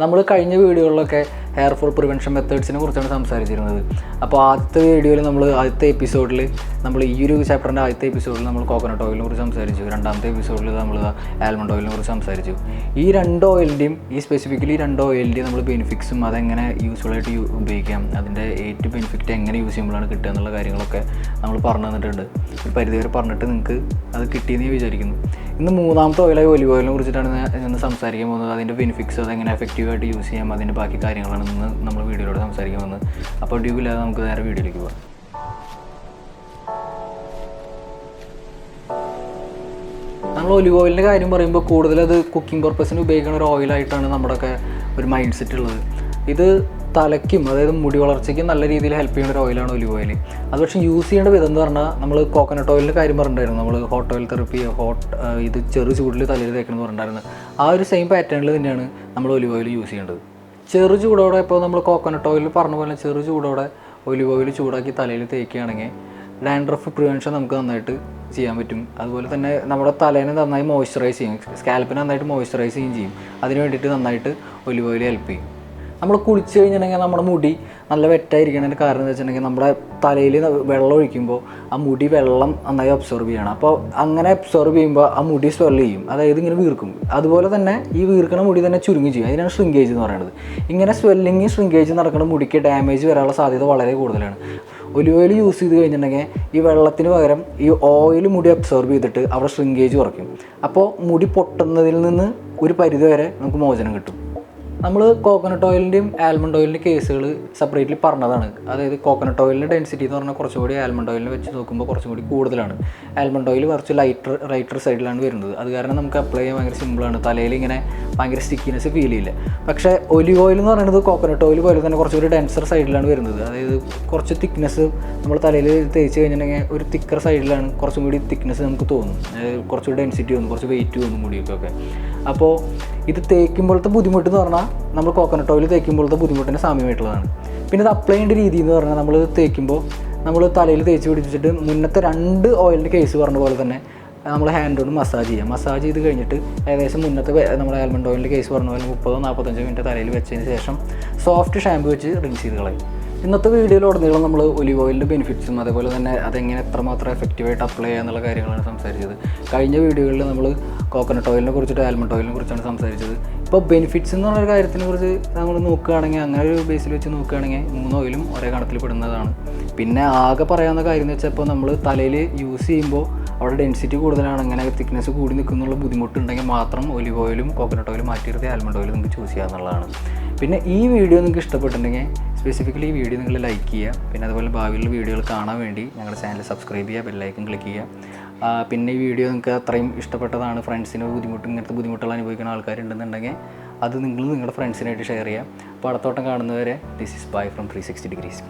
നമ്മൾ കഴിഞ്ഞ വീഡിയോകളിലൊക്കെ hair fall prevention മെത്തേഡ്സിനെ കുറിച്ചാണ് സംസാരിച്ചിരുന്നത്. അപ്പോൾ ആദ്യത്തെ എപ്പിസോഡിൽ നമ്മൾ ഈ ഒരു ചാപ്റ്ററിൻ്റെ ആദ്യത്തെ എപ്പിസോഡിൽ നമ്മൾ കോക്കനട്ട് ഓയിലിനെ കുറിച്ച് സംസാരിച്ചു. രണ്ടാമത്തെ എപ്പിസോഡിൽ നമ്മൾ ആൽമണ്ട് ഓയിലിനെ കുറിച്ച് സംസാരിച്ചു. ഈ രണ്ട് ഓയിലിൻ്റെയും നമ്മൾ ബെനിഫിറ്റ്സും അതെങ്ങനെ യൂസ്ഫുള്ളായിട്ട് ഉപയോഗിക്കാം, അതിൻ്റെ ഏറ്റവും ബെനിഫിറ്റ് എങ്ങനെ യൂസ് ചെയ്യുമ്പോഴാണ് കിട്ടുക എന്നുള്ള കാര്യങ്ങളൊക്കെ നമ്മൾ പറഞ്ഞു തന്നിട്ടുണ്ട്. ഒരു പരിധിവരെ പറഞ്ഞിട്ട് നിങ്ങൾക്ക് അത് കിട്ടിയെന്ന് വിചാരിക്കുന്നു. ഇന്ന് മൂന്നാമത്തെ ഓയിലായ ഒലിവ് ഓയിലിനെ കുറിച്ചിട്ടാണ് ഞാൻ സംസാരിക്കാൻ പോകുന്നത്. അതിൻ്റെ ബെനിഫിറ്റ്സ് അതെങ്ങനെ എഫക്റ്റീവായിട്ട് യൂസ് ചെയ്യാം, അതിൻ്റെ ബാക്കി കാര്യങ്ങളാണ് ഇന്ന് നമ്മൾ വീഡിയോയിലൂടെ സംസാരിക്കാൻ പോകുന്നത്. അപ്പോൾ ഡ്യൂബില്ലാതെ നമുക്ക് നേരെ വീഡിയോയിലേക്ക് പോകാം. നമ്മൾ ഒലിവ് ഓയിലിൻ്റെ കാര്യം പറയുമ്പോൾ കൂടുതലത് കുക്കിംഗ് പർപ്പസിന് ഉപയോഗിക്കുന്ന ഒരു ഓയിലായിട്ടാണ് നമ്മുടെയൊക്കെ ഒരു മൈൻഡ് സെറ്റ് ഉള്ളത്. ഇത് തലയ്ക്കും അതായത് മുടി വളർച്ചയ്ക്കും നല്ല രീതിയിൽ ഹെൽപ്പ് ചെയ്യുന്ന ഒരു ഓയിലാണ് ഒലിവ് ഓയിൽ. അത് പക്ഷേ യൂസ് ചെയ്യേണ്ട വിധം എന്ന് പറഞ്ഞാൽ നമ്മൾ കോക്കനട്ട് ഓയിലിൻ്റെ കാര്യം പറഞ്ഞിട്ടുണ്ടായിരുന്നു. നമ്മൾ ഹോട്ട് ഓയിൽ തെറപ്പി ഇത് ചെറു ചൂടിൽ തലയിൽ തേക്കണം എന്ന് പറഞ്ഞിട്ടുണ്ടായിരുന്നു. ആ ഒരു സെയിം പാറ്റേണിൽ തന്നെയാണ് നമ്മൾ ഒലിവ് ഓയിൽ യൂസ് ചെയ്യേണ്ടത്. ചെറു ചൂടോടെ ഇപ്പോൾ നമ്മൾ കോക്കനട്ട് ഓയിൽ പറഞ്ഞ പോലെ ചെറു ചൂടോടെ ഒലിവ് ഓയിൽ ചൂടാക്കി തലയിൽ തേക്കുകയാണെങ്കിൽ ഡാൻഡ്രഫ് പ്രിവെൻഷൻ നമുക്ക് നന്നായിട്ട് ചെയ്യാൻ പറ്റും. അതുപോലെ തന്നെ നമ്മുടെ തലേനെ നന്നായി മോയ്സ്ചറൈസ് ചെയ്യും, സ്കാൽപ്പിനെ നന്നായിട്ട് മോയ്സ്ചറൈസ് ചെയ്യുകയും ചെയ്യും. അതിന് വേണ്ടിയിട്ട് നന്നായിട്ട് ഒലിവ് ഓയിൽ ഹെൽപ്പ് ചെയ്യും. നമ്മൾ കുളിച്ച് കഴിഞ്ഞിട്ടുണ്ടെങ്കിൽ നമ്മുടെ മുടി നല്ല വെറ്റായിരിക്കണതിൻ്റെ കാരണം എന്ന് വെച്ചിട്ടുണ്ടെങ്കിൽ നമ്മുടെ തലയിൽ വെള്ളം ഒഴിക്കുമ്പോൾ ആ മുടി വെള്ളം നന്നായി അബ്സോർബ് ചെയ്യണം. അപ്പോൾ അങ്ങനെ അബ്സോർബ് ചെയ്യുമ്പോൾ ആ മുടി സ്വെൽ ചെയ്യും, അതായത് ഇങ്ങനെ വീർക്കും. അതുപോലെ തന്നെ ഈ വീർക്കണ മുടി തന്നെ ചുരുങ്ങി ചെയ്യും. അതിനാണ് ഷ്രിങ്കേജ് എന്ന് പറയുന്നത്. ഇങ്ങനെ സ്വെല്ലിങ് ഷ്രിങ്കേജ് നടക്കുന്ന മുടിക്ക് ഡാമേജ് വരാനുള്ള സാധ്യത വളരെ കൂടുതലാണ്. ഒലിവ് ഓയിൽ യൂസ് ചെയ്ത് കഴിഞ്ഞിട്ടുണ്ടെങ്കിൽ ഈ വെള്ളത്തിന് പകരം ഈ ഓയിൽ മുടി അബ്സോർബ് ചെയ്തിട്ട് അവിടെ ഷ്രിങ്കേജ് കുറയ്ക്കും. അപ്പോൾ മുടി പൊട്ടുന്നതിൽ നിന്ന് ഒരു പരിധി വരെ നമുക്ക് മോചനം കിട്ടും. നമ്മൾ കോക്കനട്ട് ഓയിലിൻ്റെയും ആൽമണ്ട് ഓയിലിൻ്റെ കേസുകൾ സെപ്പറേറ്റ്ലി പറഞ്ഞതാണ്. അതായത് കോക്കനട്ട് ഓയിലിൻ്റെ ഡെൻസിറ്റി എന്ന് പറഞ്ഞാൽ കുറച്ചുകൂടി ആൽമണ്ട് ഓയിലിനെ വെച്ച് നോക്കുമ്പോൾ കുറച്ചും കൂടി കൂടുതലാണ്. ആൽമണ്ട് ഓയിൽ കുറച്ച് റൈറ്റർ സൈഡിലാണ് വരുന്നത്. അത് കാരണം നമുക്ക് അപ്ലൈ ചെയ്യാൻ ഭയങ്കര സിമ്പിളാണ്. തലയിൽ ഇങ്ങനെ ഭയങ്കര സ്റ്റിക്കിനെസ് ഫീൽ ചെയ്യില്ല. പക്ഷേ ഒലിവ് ഓയിൽ എന്ന് പറയുന്നത് കോക്കനട്ട് ഓയിൽ പോലെ തന്നെ കുറച്ചുകൂടി ഡെൻസർ സൈഡിലാണ് വരുന്നത്. അതായത് കുറച്ച് തിക്നെസ് നമ്മൾ തലയിൽ തേച്ച് കഴിഞ്ഞിട്ടുണ്ടെങ്കിൽ ഒരു തിക്കർ സൈഡിലാണ് കുറച്ചും കൂടി തിക്നെസ് നമുക്ക് തോന്നും. കുറച്ചുകൂടി ഡെൻസിറ്റി തോന്നും, കുറച്ച് വെയിറ്റ് തോന്നും മുടിയൊക്കെ. അപ്പോൾ ഇത് തേക്കുമ്പോഴത്തെ ബുദ്ധിമുട്ട് എന്ന് പറഞ്ഞാൽ നമ്മൾ കോക്കനട്ട് ഓയിൽ തേക്കുമ്പോഴത്തെ ബുദ്ധിമുട്ടിന് സാമ്യമായിട്ടുള്ളതാണ്. പിന്നെ ഇത് അപ്ലൈ ചെയ്യേണ്ട രീതി എന്ന് പറഞ്ഞാൽ നമ്മൾ തേക്കുമ്പോൾ നമ്മൾ തലയിൽ തേച്ച് പിടിപ്പിച്ചിട്ട് മുന്നത്തെ 2 ഓയിലിൻ്റെ കേസ് പറഞ്ഞ പോലെ തന്നെ നമ്മൾ ഹാൻഡ് കൊണ്ട് മസാജ് ചെയ്യാം. മസാജ് ചെയ്ത് കഴിഞ്ഞിട്ട് ഏകദേശം മുന്നത്തെ നമ്മുടെ ആൽമണ്ട് ഓയിലിൻ്റെ കേസ് പറഞ്ഞ പോലെ 30-45 മിനിറ്റ് തലയിൽ വെച്ചതിന് ശേഷം സോഫ്റ്റ് ഷാമ്പു വെച്ച് റിൻസ് ചെയ്ത് കളയും. ഇന്നത്തെ വീഡിയോയിലുടനീളം നമ്മൾ ഒലിവ് ഓയിലിൻ്റെ ബെനിഫിറ്റ്സും അതേപോലെ തന്നെ അതെങ്ങനെ എത്രമാത്രം എഫക്റ്റീവായിട്ട് അപ്ലൈ ചെയ്യുക എന്നുള്ള കാര്യങ്ങളാണ് സംസാരിച്ചത്. കഴിഞ്ഞ വീഡിയോകളിൽ നമ്മൾ കോക്കനട്ട് ഓയിലിനെ കുറിച്ചിട്ട് ആൽമണ്ട് ഓയിലിനെ കുറിച്ചാണ് സംസാരിച്ചത്. ഇപ്പോൾ ബെനിഫിറ്റ്സ് എന്ന് പറഞ്ഞൊരു കാര്യത്തിനെ കുറിച്ച് നമ്മൾ നോക്കുകയാണെങ്കിൽ അങ്ങനെ ഒരു ബേസിൽ വെച്ച് നോക്കുകയാണെങ്കിൽ 3 ഓയിലും ഒരേ കണത്തിൽ പെടുന്നതാണ്. പിന്നെ ആകെ പറയാവുന്ന കാര്യം എന്ന് വെച്ചാൽ ഇപ്പോൾ നമ്മൾ തലയിൽ യൂസ് ചെയ്യുമ്പോൾ അവിടെ ഡെൻസിറ്റി കൂടുതലാണ്, അങ്ങനെ തിക്നെസ് കൂടി നിൽക്കുന്നുള്ള ബുദ്ധിമുട്ടുണ്ടെങ്കിൽ മാത്രം ഒലിവ് ഓയിലും കോക്കനട്ട് ഓയിലും മാറ്റിയിരുത്തി ആൽമണ്ട് ഓയിൽ നിങ്ങൾക്ക് ചൂസ് ചെയ്യാമെന്നുള്ളതാണ്. പിന്നെ ഈ വീഡിയോ നിങ്ങൾക്ക് ഇഷ്ടപ്പെട്ടിട്ടുണ്ടെങ്കിൽ സ്പെസിഫിക്കലി ഈ വീഡിയോ നിങ്ങൾ ലൈക്ക് ചെയ്യുക. പിന്നെ അതുപോലെ ഭാവിയിലുള്ള വീഡിയോകൾ കാണാൻ വേണ്ടി ഞങ്ങളുടെ ചാനൽ സബ്സ്ക്രൈബ് ചെയ്യുക, ബെല്ലൈക്കൺ ക്ലിക്ക് ചെയ്യുക. പിന്നെ ഈ വീഡിയോ നിങ്ങൾക്ക് അത്രയും ഇഷ്ടപ്പെട്ടതാണ്, ഇങ്ങനത്തെ ബുദ്ധിമുട്ടുകൾ അനുഭവിക്കുന്ന ആൾക്കാരുണ്ടെന്നുണ്ടെങ്കിൽ അത് നിങ്ങൾ നിങ്ങളുടെ ഫ്രണ്ട്സിനായിട്ട് ഷെയർ ചെയ്യുക. അപ്പോൾ അടുത്തോട്ടം കാണുന്നവരെ this is bye from 360 degrees.